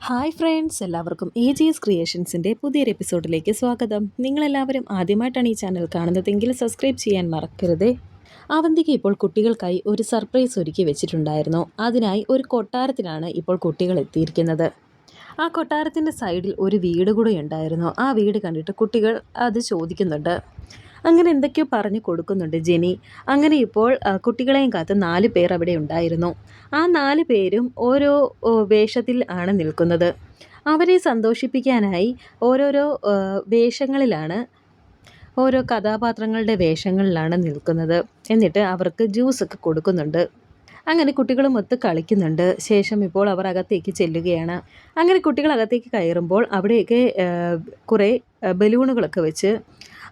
Hi friends, എല്ലാവർക്കും AGS ക്രിയേഷൻസിൻ്റെ പുതിയൊരു എപ്പിസോഡിലേക്ക് സ്വാഗതം. നിങ്ങളെല്ലാവരും ആദ്യമായിട്ടാണ് ഈ ചാനൽ കാണുന്നതെങ്കിൽ സബ്സ്ക്രൈബ് ചെയ്യാൻ മറക്കരുത്. അവന്തിക ഇപ്പോൾ കുട്ടികൾക്കായി ഒരു സർപ്രൈസ് ഒരുക്കി വെച്ചിട്ടുണ്ടായിരുന്നു. അതിനായി ഒരു കൊട്ടാരത്തിലാണ് ഇപ്പോൾ കുട്ടികൾ എത്തിയിരിക്കുന്നത്. ആ കൊട്ടാരത്തിൻ്റെ സൈഡിൽ ഒരു വീട് കൂടെ ഉണ്ടായിരുന്നു. ആ വീട് കണ്ടിട്ട് കുട്ടികൾ അത് ചോദിക്കുന്നുണ്ട്. അങ്ങനെ എന്തൊക്കെയോ പറഞ്ഞു കൊടുക്കുന്നുണ്ട് ജെനി. അങ്ങനെ ഇപ്പോൾ കുട്ടികളെയും കാത്ത് 4 പേർ അവിടെ ഉണ്ടായിരുന്നു. ആ 4 പേരും ഓരോ വേഷത്തിൽ ആണ് നിൽക്കുന്നത്. അവരെ സന്തോഷിപ്പിക്കാനായി ഓരോരോ വേഷങ്ങളിലാണ്, ഓരോ കഥാപാത്രങ്ങളുടെ വേഷങ്ങളിലാണ് നിൽക്കുന്നത്. എന്നിട്ട് അവർക്ക് ജ്യൂസൊക്കെ കൊടുക്കുന്നുണ്ട്. അങ്ങനെ കുട്ടികളുമൊത്ത് കളിക്കുന്നുണ്ട്. ശേഷം ഇപ്പോൾ അവർ അകത്തേക്ക് ചെല്ലുകയാണ്. അങ്ങനെ കുട്ടികൾ അകത്തേക്ക് കയറുമ്പോൾ അവിടെയൊക്കെ കുറേ ബലൂണുകളൊക്കെ വെച്ച്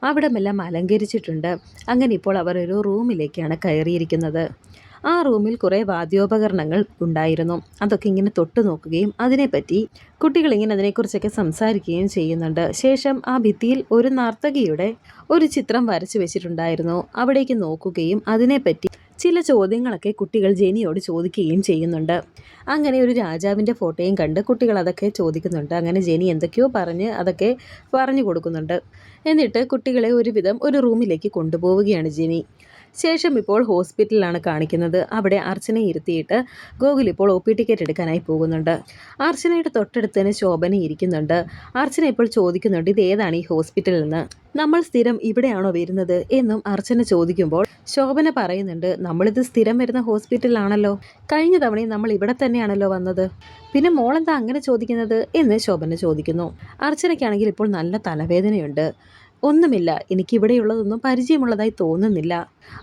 അവിടമെല്ലാം അലങ്കരിച്ചിട്ടുണ്ട്. അങ്ങനെ ഇപ്പോൾ അവർ ഒരു റൂമിലേക്കാണ് കയറിയിരിക്കുന്നത്. ആ റൂമിൽ കുറേ വാദ്യോപകരണങ്ങൾ ഉണ്ടായിരുന്നു. അതൊക്കെ ഇങ്ങനെ തൊട്ട് നോക്കുകയും അതിനെപ്പറ്റി കുട്ടികളിങ്ങനെ അതിനെക്കുറിച്ചൊക്കെ സംസാരിക്കുകയും ചെയ്യുന്നുണ്ട്. ശേഷം ആ ഭിത്തിയിൽ ഒരു നർത്തകിയുടെ ഒരു ചിത്രം വരച്ചു വെച്ചിട്ടുണ്ടായിരുന്നു. അവിടേക്ക് നോക്കുകയും അതിനെപ്പറ്റി ചില ചോദ്യങ്ങളൊക്കെ കുട്ടികൾ ജെനിയോട് ചോദിക്കുകയും ചെയ്യുന്നുണ്ട്. അങ്ങനെ ഒരു രാജാവിൻ്റെ ഫോട്ടോയും കണ്ട് കുട്ടികൾ അതൊക്കെ ചോദിക്കുന്നുണ്ട്. അങ്ങനെ ജെനി എന്തൊക്കെയോ പറഞ്ഞ് അതൊക്കെ പറഞ്ഞു കൊടുക്കുന്നുണ്ട്. എന്നിട്ട് കുട്ടികളെ ഒരുവിധം ഒരു റൂമിലേക്ക് കൊണ്ടുപോവുകയാണ് ജെനി. ശേഷം ഇപ്പോൾ ഹോസ്പിറ്റലിലാണ് കാണിക്കുന്നത്. അവിടെ അർച്ചനയെ ഇരുത്തിയിട്ട് ഗോകുൽ ഇപ്പോൾ OP ടിക്കറ്റ് എടുക്കാനായി പോകുന്നുണ്ട്. അർച്ചനയുടെ തൊട്ടടുത്ത് തന്നെ ശോഭന ഇരിക്കുന്നുണ്ട്. അർച്ചന ഇപ്പോൾ ചോദിക്കുന്നുണ്ട്, ഇത് ഏതാണ് ഈ ഹോസ്പിറ്റലിൽ നിന്ന്, നമ്മൾ സ്ഥിരം ഇവിടെയാണോ വരുന്നത് എന്നും അർച്ചന ചോദിക്കുമ്പോൾ ശോഭന പറയുന്നുണ്ട്, നമ്മളിത് സ്ഥിരം വരുന്ന ഹോസ്പിറ്റലാണല്ലോ, കഴിഞ്ഞ തവണയും നമ്മൾ ഇവിടെ തന്നെയാണല്ലോ വന്നത്, പിന്നെ മോളെന്താ അങ്ങനെ ചോദിക്കുന്നത് എന്ന് ശോഭന ചോദിക്കുന്നു. അർച്ചനയ്ക്കാണെങ്കിൽ ഇപ്പോൾ നല്ല തലവേദനയുണ്ട്. ഒന്നുമില്ല, എനിക്കിവിടെയുള്ളതൊന്നും പരിചയമുള്ളതായി തോന്നുന്നില്ല,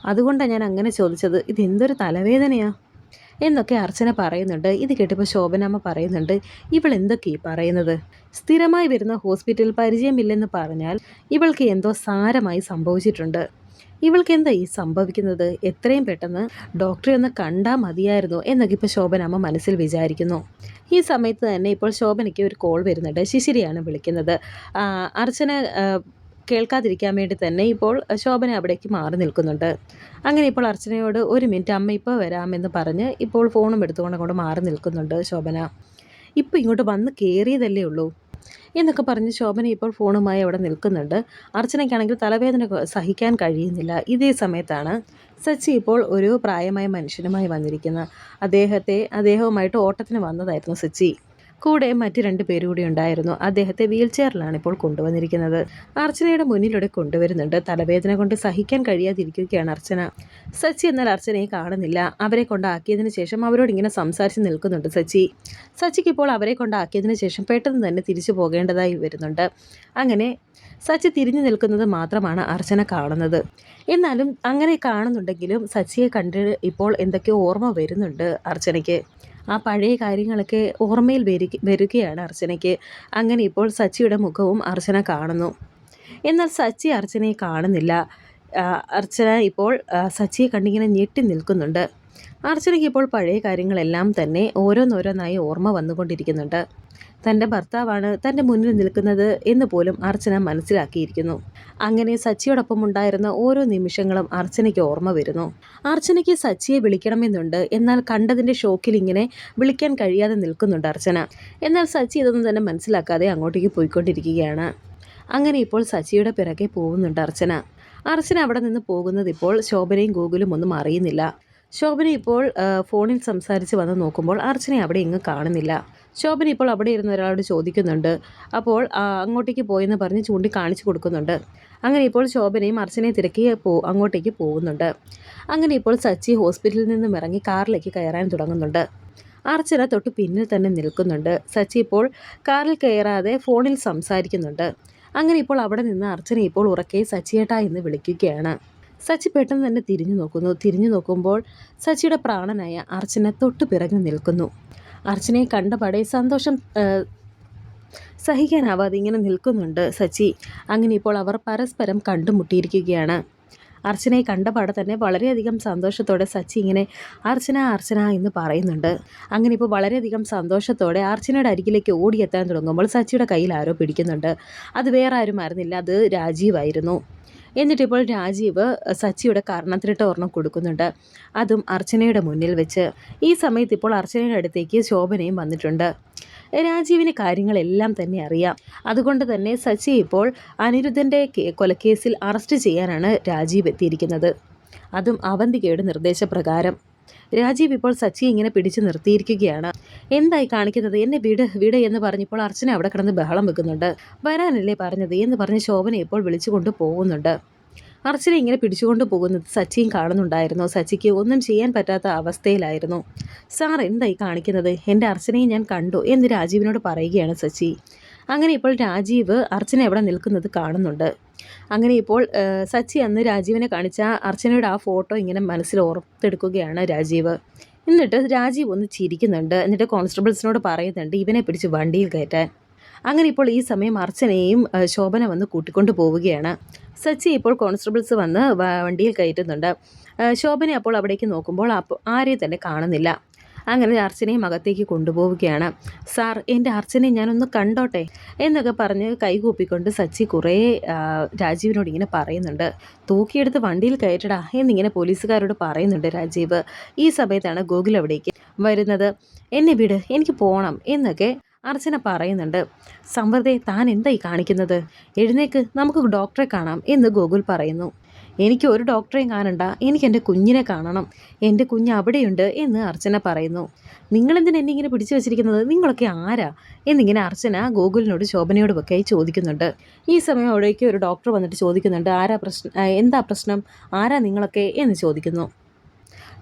അതുകൊണ്ടാണ് ഞാൻ അങ്ങനെ ചോദിച്ചത്, ഇതെന്തൊരു തലവേദനയാ എന്നൊക്കെ അർച്ചന പറയുന്നുണ്ട്. ഇത് കേട്ടപ്പോൾ ശോഭനാമ്മ പറയുന്നുണ്ട്, ഇവൾ എന്തൊക്കെയാ പറയുന്നത്, സ്ഥിരമായി വരുന്ന ഹോസ്പിറ്റൽ പരിചയമില്ലെന്ന് പറഞ്ഞാൽ ഇവൾക്ക് എന്തോ സാരമായി സംഭവിച്ചിട്ടുണ്ട്, ഇവൾക്ക് എന്താ ഈ സംഭവിക്കുന്നത്, എത്രയും പെട്ടെന്ന് ഡോക്ടറെ ഒന്ന് കണ്ടാൽ മതിയായിരുന്നു എന്നൊക്കെ ഇപ്പോൾ ശോഭനാമ്മ മനസ്സിൽ വിചാരിക്കുന്നു. ഈ സമയത്ത് തന്നെ ഇപ്പോൾ ശോഭനയ്ക്ക് ഒരു കോൾ വരുന്നുണ്ട്. ശിശിരിയാണ് വിളിക്കുന്നത്. അർച്ചന കേൾക്കാതിരിക്കാൻ വേണ്ടി തന്നെ ഇപ്പോൾ ശോഭന അവിടേക്ക് മാറി നിൽക്കുന്നുണ്ട്. അങ്ങനെ ഇപ്പോൾ അർച്ചനയോട്, ഒരു മിനിറ്റ് അമ്മ ഇപ്പോൾ വരാമെന്ന് പറഞ്ഞ് ഇപ്പോൾ ഫോണും എടുത്തുകൊണ്ട് അങ്ങോട്ട് മാറി നിൽക്കുന്നുണ്ട് ശോഭന. ഇപ്പോൾ ഇങ്ങോട്ട് വന്ന് കയറിയതല്ലേ ഉള്ളൂ എന്നൊക്കെ പറഞ്ഞ് ശോഭന ഇപ്പോൾ ഫോണുമായി അവിടെ നിൽക്കുന്നുണ്ട്. അർച്ചനയ്ക്കാണെങ്കിൽ തലവേദന സഹിക്കാൻ കഴിയുന്നില്ല. ഇതേ സമയത്താണ് സച്ചി ഇപ്പോൾ ഒരു പ്രായമായ മനുഷ്യനുമായി വന്നിരിക്കുന്നത്. അദ്ദേഹവുമായിട്ട് ഓട്ടത്തിന് വന്നതായിരുന്നു സച്ചി. കൂടെ മറ്റ് 2 പേരും കൂടി ഉണ്ടായിരുന്നു. അദ്ദേഹത്തെ വീൽ ചെയറിലാണ് ഇപ്പോൾ കൊണ്ടുവന്നിരിക്കുന്നത്. അർച്ചനയുടെ മുന്നിലൂടെ കൊണ്ടുവരുന്നുണ്ട്. തലവേദന കൊണ്ട് സഹിക്കാൻ കഴിയാതിരിക്കുകയാണ് അർച്ചന. സച്ചി എന്നാൽ അർച്ചനയെ കാണുന്നില്ല. അവരെ കൊണ്ടാക്കിയതിന് ശേഷം അവരോട് ഇങ്ങനെ സംസാരിച്ച് നിൽക്കുന്നുണ്ട് സച്ചിക്ക് ഇപ്പോൾ അവരെ കൊണ്ടാക്കിയതിന് ശേഷം പെട്ടെന്ന് തന്നെ തിരിച്ചു പോകേണ്ടതായി വരുന്നുണ്ട്. അങ്ങനെ സച്ചി തിരിഞ്ഞു നിൽക്കുന്നത് മാത്രമാണ് അർച്ചന കാണുന്നത്. എന്നാലും അങ്ങനെ കാണുന്നുണ്ടെങ്കിലും സച്ചിയെ കണ്ട് ഇപ്പോൾ എന്തൊക്കെയോ ഓർമ്മ വരുന്നുണ്ട് അർച്ചനയ്ക്ക്. ആ പഴയ കാര്യങ്ങളൊക്കെ ഓർമ്മയിൽ വരികയാണ് അർച്ചനയ്ക്ക്. അങ്ങനെ ഇപ്പോൾ സച്ചിയുടെ മുഖവും അർച്ചന കാണുന്നു. എന്നാൽ സച്ചി അർച്ചനയെ കാണുന്നില്ല. അർച്ചന ഇപ്പോൾ സച്ചിയെ കണ്ടിങ്ങനെ ഞെട്ടി നിൽക്കുന്നുണ്ട്. അർച്ചനയ്ക്ക് ഇപ്പോൾ പഴയ കാര്യങ്ങളെല്ലാം തന്നെ ഓരോന്നോരോന്നായി ഓർമ്മ വന്നുകൊണ്ടിരിക്കുന്നുണ്ട്. തൻ്റെ ഭർത്താവാണ് തൻ്റെ മുന്നിൽ നിൽക്കുന്നത് എന്ന് പോലും അർച്ചന മനസ്സിലാക്കിയിരിക്കുന്നു. അങ്ങനെ സച്ചിയോടൊപ്പം ഉണ്ടായിരുന്ന ഓരോ നിമിഷങ്ങളും അർച്ചനയ്ക്ക് ഓർമ്മ വരുന്നു. അർച്ചനയ്ക്ക് സച്ചിയെ വിളിക്കണമെന്നുണ്ട്. എന്നാൽ കണ്ടതിൻ്റെ ഷോക്കിൽ ഇങ്ങനെ വിളിക്കാൻ കഴിയാതെ നിൽക്കുന്നുണ്ട് അർച്ചന. എന്നാൽ സച്ചി ഇതൊന്നും തന്നെ മനസ്സിലാക്കാതെ അങ്ങോട്ടേക്ക് പോയിക്കൊണ്ടിരിക്കുകയാണ്. അങ്ങനെ ഇപ്പോൾ സച്ചിയുടെ പിറകെ പോകുന്നുണ്ട് അർച്ചന അവിടെ നിന്ന് പോകുന്നത് ഇപ്പോൾ ശോഭനയും ഗോകുലും ഒന്നും അറിയുന്നില്ല. ശോഭന ഇപ്പോൾ ഫോണിൽ സംസാരിച്ച് വന്ന് നോക്കുമ്പോൾ അർച്ചനയെ അവിടെ ഇങ്ങ് കാണുന്നില്ല. ശോഭന ഇപ്പോൾ അവിടെ ഇരുന്ന് ഒരാളോട് ചോദിക്കുന്നുണ്ട്. അപ്പോൾ അങ്ങോട്ടേക്ക് പോയെന്ന് പറഞ്ഞ് ചൂണ്ടി കാണിച്ചു കൊടുക്കുന്നുണ്ട്. അങ്ങനെ ഇപ്പോൾ ശോഭനയും അർച്ചനയെ തിരക്കി അങ്ങോട്ടേക്ക് പോകുന്നുണ്ട്. അങ്ങനെ ഇപ്പോൾ സച്ചി ഹോസ്പിറ്റലിൽ നിന്നും ഇറങ്ങി കാറിലേക്ക് കയറാൻ തുടങ്ങുന്നുണ്ട്. അർച്ചന തൊട്ട് പിന്നിൽ തന്നെ നിൽക്കുന്നുണ്ട്. സച്ചി ഇപ്പോൾ കാറിൽ കയറാതെ ഫോണിൽ സംസാരിക്കുന്നുണ്ട്. അങ്ങനെ ഇപ്പോൾ അവിടെ നിന്ന് അർച്ചന ഇപ്പോൾ ഉറക്കെ സച്ചിയേട്ടാ എന്ന് വിളിക്കുകയാണ്. സച്ചി പെട്ടെന്ന് തന്നെ തിരിഞ്ഞു നോക്കുമ്പോൾ സച്ചിയുടെ പ്രാണനായ അർച്ചന തൊട്ടു പിറകു നിൽക്കുന്നു. അർച്ചനയെ കണ്ടപാടെ സന്തോഷം സഹിക്കാനാവാതെ ഇങ്ങനെ നിൽക്കുന്നുണ്ട് സച്ചി. അങ്ങനെ ഇപ്പോൾ അവർ പരസ്പരം കണ്ടുമുട്ടിയിരിക്കുകയാണ്. അർച്ചനയെ കണ്ടപാടെ തന്നെ വളരെയധികം സന്തോഷത്തോടെ സച്ചി ഇങ്ങനെ അർച്ചന അർച്ചന എന്ന് പറയുന്നുണ്ട്. അങ്ങനെ ഇപ്പോൾ വളരെയധികം സന്തോഷത്തോടെ അർച്ചനയുടെ അരികിലേക്ക് ഓടിയെത്താൻ തുടങ്ങുമ്പോൾ സച്ചിയുടെ കയ്യിൽ ആരോ പിടിക്കുന്നുണ്ട്. അത് വേറെ ആരും ആയിരുന്നില്ല, അത് രാജീവായിരുന്നു. എന്നിട്ടിപ്പോൾ രാജീവ് സച്ചിയുടെ കർണത്തിലിട്ട് ഒരെണ്ണം കൊടുക്കുന്നുണ്ട്. അതും അർച്ചനയുടെ മുന്നിൽ വെച്ച്. ഈ സമയത്ത് ഇപ്പോൾ അർച്ചനയുടെ അടുത്തേക്ക് ശോഭനയും വന്നിട്ടുണ്ട്. രാജീവിന് കാര്യങ്ങളെല്ലാം തന്നെ അറിയാം. അതുകൊണ്ട് തന്നെ സച്ചി ഇപ്പോൾ അനിരുദ്ധൻ്റെ കൊലക്കേസിൽ അറസ്റ്റ് ചെയ്യാനാണ് രാജീവ് എത്തിയിരിക്കുന്നത്. അതും അവന്തികയുടെ നിർദ്ദേശപ്രകാരം. രാജീവ് ഇപ്പോൾ സച്ചി ഇങ്ങനെ പിടിച്ചു നിർത്തിയിരിക്കുകയാണ്. എന്തായി കാണിക്കുന്നത്? എന്നെ വിട് വിട് എന്ന് പറഞ്ഞപ്പോൾ അർച്ചന അവിടെ കിടന്ന് ബഹളം വെക്കുന്നുണ്ട്. വരാനല്ലേ പറഞ്ഞത് എന്ന് പറഞ്ഞ് ശോഭന ഇപ്പോൾ വിളിച്ചുകൊണ്ട് പോകുന്നുണ്ട്. അർച്ചന ഇങ്ങനെ പിടിച്ചുകൊണ്ട് പോകുന്നത് സച്ചിയും കാണുന്നുണ്ടായിരുന്നു. സച്ചിക്ക് ഒന്നും ചെയ്യാൻ പറ്റാത്ത അവസ്ഥയിലായിരുന്നു. സാർ എന്തായി കാണിക്കുന്നത്? എൻ്റെ അർച്ചനയെ ഞാൻ കണ്ടു എന്ന് രാജീവിനോട് പറയുകയാണ് സച്ചി. അങ്ങനെ ഇപ്പോൾ രാജീവ് അർച്ചന എവിടെ നിൽക്കുന്നത് കാണുന്നുണ്ട്. അങ്ങനെ ഇപ്പോൾ സച്ചി അന്ന് രാജീവിനെ കാണിച്ച അർച്ചനയുടെ ആ ഫോട്ടോ ഇങ്ങനെ മനസ്സിൽ ഓർത്തെടുക്കുകയാണ് രാജീവ്. എന്നിട്ട് രാജീവ് ഒന്ന് ചിരിക്കുന്നുണ്ട്. എന്നിട്ട് കോൺസ്റ്റബിൾസിനോട് പറയുന്നുണ്ട് ഇവനെ പിടിച്ച് വണ്ടിയിൽ കയറ്റാൻ. അങ്ങനെ ഇപ്പോൾ ഈ സമയം അർച്ചനയും ശോഭന വന്ന് കൂട്ടിക്കൊണ്ട് പോവുകയാണ്. സച്ചി ഇപ്പോൾ കോൺസ്റ്റബിൾസ് വന്ന് വണ്ടിയിൽ കയറ്റുന്നുണ്ട്. ശോഭന അപ്പോൾ അവിടേക്ക് നോക്കുമ്പോൾ ആരെയും തന്നെ കാണുന്നില്ല. അങ്ങനെ അർച്ചനയും അകത്തേക്ക് കൊണ്ടുപോവുകയാണ്. സാർ, എൻ്റെ അർച്ചനയെ ഞാനൊന്ന് കണ്ടോട്ടെ എന്നൊക്കെ പറഞ്ഞ് കൈകൂപ്പിക്കൊണ്ട് സച്ചി കുറേ രാജീവിനോട് ഇങ്ങനെ പറയുന്നുണ്ട്. തൂക്കിയെടുത്ത് വണ്ടിയിൽ കയറ്റടാ എന്നിങ്ങനെ പോലീസുകാരോട് പറയുന്നുണ്ട് രാജീവ്. ഈ സമയത്താണ് ഗോകുൽ അവിടേക്ക് വരുന്നത്. എന്നെ വിട്, എനിക്ക് പോകണം എന്നൊക്കെ അർച്ചന പറയുന്നുണ്ട്. സമൃദ്ധേ, താൻ എന്തായി കാണിക്കുന്നത്? എഴുന്നേക്ക്, നമുക്ക് ഡോക്ടറെ കാണാം എന്ന് ഗോകുൽ പറയുന്നു. എനിക്ക് ഒരു ഡോക്ടറെയും കാണണ്ട, എനിക്ക് എൻ്റെ കുഞ്ഞിനെ കാണണം. എൻ്റെ കുഞ്ഞ് അവിടെയുണ്ട് എന്ന് അർച്ചന പറയുന്നു. നിങ്ങളെന്തിനാ എന്നെ ഇങ്ങനെ പിടിച്ചു വെച്ചിരിക്കുന്നത്? നിങ്ങളൊക്കെ ആരാ എന്നിങ്ങനെ അർച്ചന ഗോകുലിനോട് ശോഭനയോടും ഒക്കെ ചോദിക്കുന്നുണ്ട്. ഈ സമയം അവിടേക്ക് ഒരു ഡോക്ടർ വന്നിട്ട് ചോദിക്കുന്നുണ്ട്, എന്താ പ്രശ്നം, ആരാ നിങ്ങളൊക്കെ എന്ന് ചോദിക്കുന്നു.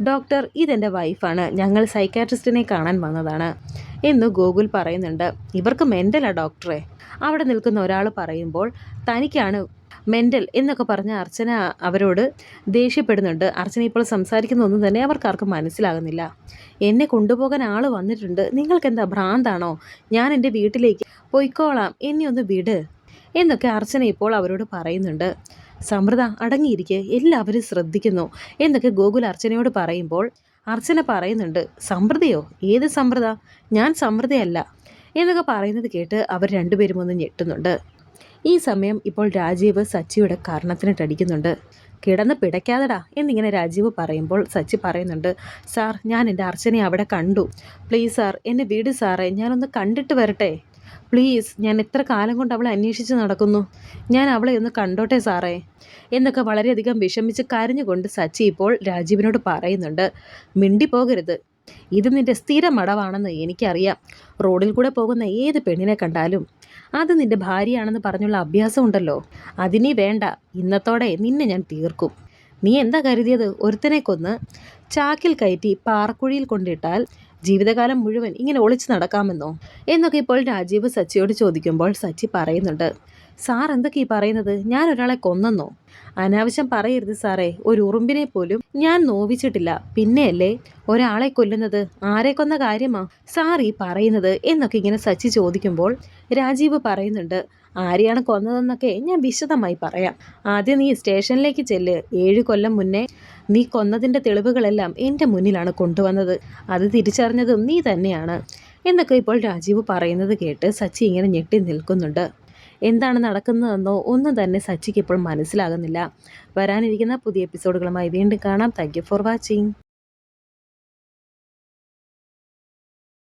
ഡോക്ടർ, ഇതെൻ്റെ വൈഫാണ്, ഞങ്ങൾ സൈക്കാട്രിസ്റ്റിനെ കാണാൻ വന്നതാണ് എന്ന് ഗോകുൽ പറയുന്നുണ്ട്. ഇവർക്ക് മെൻ്റലാ ഡോക്ടറെ, അവിടെ നിൽക്കുന്ന ഒരാൾ പറയുമ്പോൾ തനിക്കാണ് മെൻ്റൽ എന്നൊക്കെ പറഞ്ഞ് അർച്ചന അവരോട് ദേഷ്യപ്പെടുന്നുണ്ട്. അർച്ചന ഇപ്പോൾ സംസാരിക്കുന്ന ഒന്നും തന്നെ അവർക്കാർക്കും മനസ്സിലാകുന്നില്ല. എന്നെ കൊണ്ടുപോകാൻ ആൾ വന്നിട്ടുണ്ട്, നിങ്ങൾക്കെന്താ ഭ്രാന്താണോ? ഞാൻ എൻ്റെ വീട്ടിലേക്ക് പോയിക്കോളാം, എന്നെ ഒന്ന് വിട് എന്നൊക്കെ അർച്ചന ഇപ്പോൾ അവരോട് പറയുന്നുണ്ട്. സമൃദ്ധ, അടങ്ങിയിരിക്കെ, എല്ലാവരും ശ്രദ്ധിക്കുന്നു എന്നൊക്കെ ഗോകുൽ അർച്ചനയോട് പറയുമ്പോൾ അർച്ചന പറയുന്നുണ്ട്, സമൃദ്ധയോ? ഏത് സമൃദ്ധ? ഞാൻ സമൃദ്ധയല്ല എന്നൊക്കെ പറയുന്നത് കേട്ട് അവർ രണ്ടുപേരും ഒന്ന് ഞെട്ടുന്നുണ്ട്. ഈ സമയം ഇപ്പോൾ രാജീവ് സച്ചിയുടെ കർണത്തിനിട്ടടിക്കുന്നുണ്ട്. കിടന്ന് പിടയ്ക്കാതെടാ എന്നിങ്ങനെ രാജീവ് പറയുമ്പോൾ സച്ചി പറയുന്നുണ്ട്, സാർ, ഞാൻ എൻ്റെ അർച്ചനയെ അവിടെ കണ്ടു. പ്ലീസ് സാർ, എന്നെ വിട് സാറേ, ഞാനൊന്ന് കണ്ടിട്ട് വരട്ടെ. പ്ലീസ്, ഞാൻ എത്ര കാലം കൊണ്ട് അവളെ അന്വേഷിച്ച് നടക്കുന്നു. ഞാൻ അവളെ ഒന്ന് കണ്ടോട്ടെ സാറേ എന്നൊക്കെ വളരെയധികം വിഷമിച്ച് കരഞ്ഞുകൊണ്ട് സച്ചി ഇപ്പോൾ രാജീവിനോട് പറയുന്നുണ്ട്. മിണ്ടിപ്പോകരുത്, ഇത് നിൻ്റെ സ്ഥിരം അടവാണെന്ന് എനിക്കറിയാം. റോഡിൽ കൂടെ പോകുന്ന ഏത് പെണ്ണിനെ കണ്ടാലും അത് നിൻ്റെ ഭാര്യയാണെന്ന് പറഞ്ഞുള്ള അഭ്യാസം ഉണ്ടല്ലോ, അതിനി വേണ്ട. ഇന്നത്തോടെ നിന്നെ ഞാൻ തീർക്കും. നീ എന്താ കരുതിയത്? ഒരുത്തനെ കൊന്ന് ചാക്കിൽ കയറ്റി പാറക്കുഴിയിൽ കൊണ്ടിട്ടാൽ ജീവിതകാലം മുഴുവൻ ഇങ്ങനെ ഒളിച്ചു നടക്കാമെന്നോ എന്നൊക്കെ ഇപ്പോൾ രാജീവ് സച്ചിയോട് ചോദിക്കുമ്പോൾ സച്ചി പറയുന്നുണ്ട്, സാർ എന്തൊക്കെ ഈ പറയുന്നത്? ഞാൻ ഒരാളെ കൊന്നെന്നോ? അനാവശ്യം പറയരുത് സാറേ, ഒരു ഉറുമ്പിനെ പോലും ഞാൻ നോവിച്ചിട്ടില്ല. പിന്നെയല്ലേ ഒരാളെ കൊല്ലുന്നത്? ആരെ കൊന്ന കാര്യമാ സാർ ഈ പറയുന്നത് എന്നൊക്കെ ഇങ്ങനെ സച്ചി ചോദിക്കുമ്പോൾ രാജീവ് പറയുന്നുണ്ട്, ആരെയാണ് കൊന്നതെന്നൊക്കെ ഞാൻ വിശദമായി പറയാം. ആദ്യം നീ സ്റ്റേഷനിലേക്ക് ചെല്ല്. 7 കൊല്ലം മുന്നേ നീ കൊന്നതിൻ്റെ തെളിവുകളെല്ലാം എൻ്റെ മുന്നിലാണ് കൊണ്ടുവന്നത്. അത് തിരിച്ചറിഞ്ഞതും നീ തന്നെയാണ് എന്നൊക്കെ ഇപ്പോൾ രാജീവ് പറയുന്നത് കേട്ട് സച്ചി ഇങ്ങനെ ഞെട്ടി നിൽക്കുന്നുണ്ട്. എന്താണ് നടക്കുന്നതെന്നോ ഒന്നും തന്നെ സച്ചിക്ക് ഇപ്പോൾ മനസ്സിലാകുന്നില്ല. വരാനിരിക്കുന്ന പുതിയ എപ്പിസോഡുകളുമായി വീണ്ടും കാണാം. Thank you for watching.